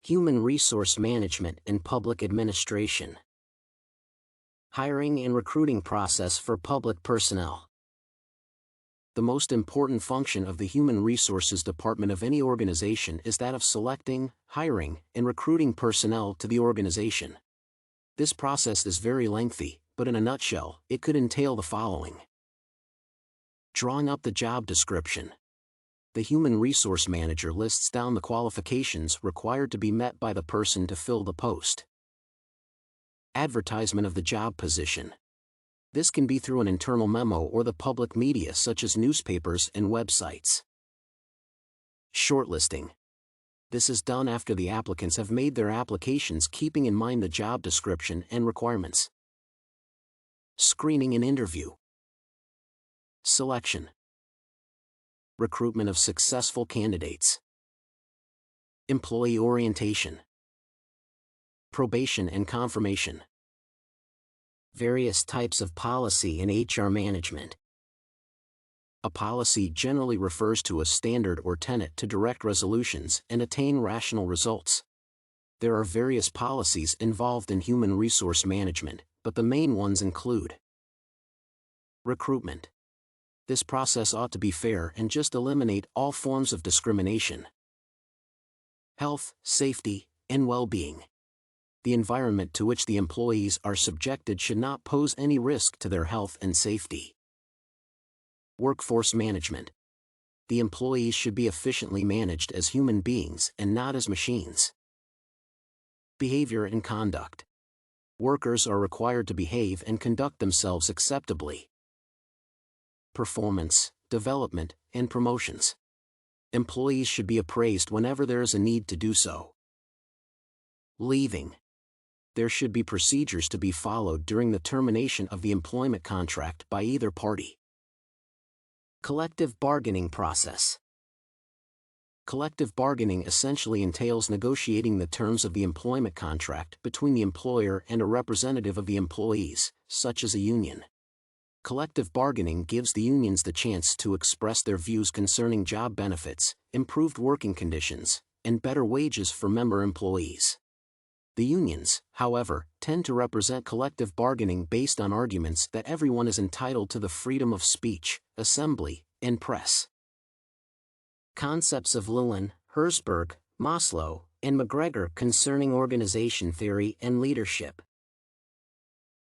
Human resource management and public administration. Hiring and recruiting process for public personnel. The most important function of the Human Resources Department of any organization is that of selecting, hiring, and recruiting personnel to the organization. This process is very lengthy, but in a nutshell, it could entail the following. Drawing up the job description. The human resource manager lists down the qualifications required to be met by the person to fill the post. Advertisement of the job position. This can be through an internal memo or the public media such as newspapers and websites. Shortlisting. This is done after the applicants have made their applications keeping in mind the job description and requirements. Screening and interview. Selection. Recruitment of successful candidates. Employee orientation. Probation and confirmation. Various types of policy in HR management. A policy generally refers to a standard or tenet to direct resolutions and attain rational results. There are various policies involved in human resource management, but the main ones include recruitment. This process ought to be fair and just eliminate all forms of discrimination. Health, safety, and well-being. The environment to which the employees are subjected should not pose any risk to their health and safety. Workforce management. The employees should be efficiently managed as human beings and not as machines. Behavior and conduct. Workers are required to behave and conduct themselves acceptably. Performance, development, and promotions. Employees should be appraised whenever there is a need to do so. Leaving. There should be procedures to be followed during the termination of the employment contract by either party. Collective bargaining process. Collective bargaining essentially entails negotiating the terms of the employment contract between the employer and a representative of the employees, such as a union. Collective bargaining gives the unions the chance to express their views concerning job benefits, improved working conditions, and better wages for member employees. The unions, however, tend to represent collective bargaining based on arguments that everyone is entitled to the freedom of speech, assembly, and press. Concepts of Lewin, Herzberg, Maslow, and McGregor concerning organization theory and leadership.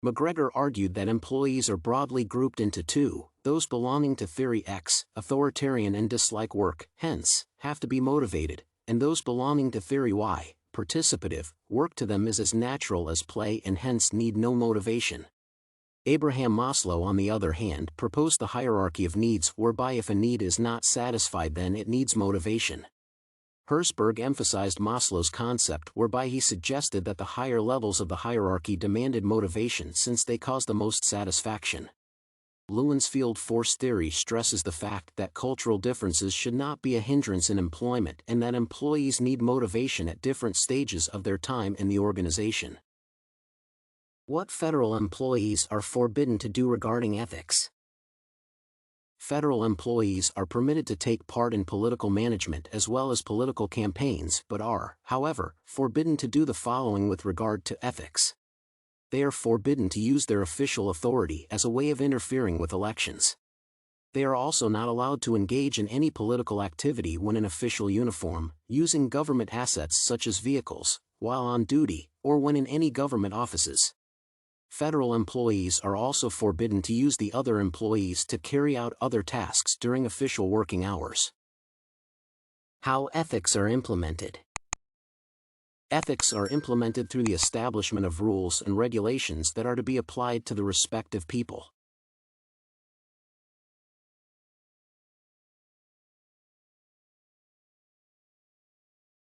McGregor argued that employees are broadly grouped into two, those belonging to theory X, authoritarian and dislike work, hence, have to be motivated, and those belonging to theory Y, participative, work to them is as natural as play and hence need no motivation. Abraham Maslow on the other hand proposed the hierarchy of needs whereby if a need is not satisfied then it needs motivation. Herzberg emphasized Maslow's concept whereby he suggested that the higher levels of the hierarchy demanded motivation since they caused the most satisfaction. Lewin's field force theory stresses the fact that cultural differences should not be a hindrance in employment and that employees need motivation at different stages of their time in the organization. What federal employees are forbidden to do regarding ethics? Federal employees are permitted to take part in political management as well as political campaigns but are, however, forbidden to do the following with regard to ethics. They are forbidden to use their official authority as a way of interfering with elections. They are also not allowed to engage in any political activity when in official uniform, using government assets such as vehicles, while on duty, or when in any government offices. Federal employees are also forbidden to use the other employees to carry out other tasks during official working hours. How ethics are implemented. Ethics are implemented through the establishment of rules and regulations that are to be applied to the respective people.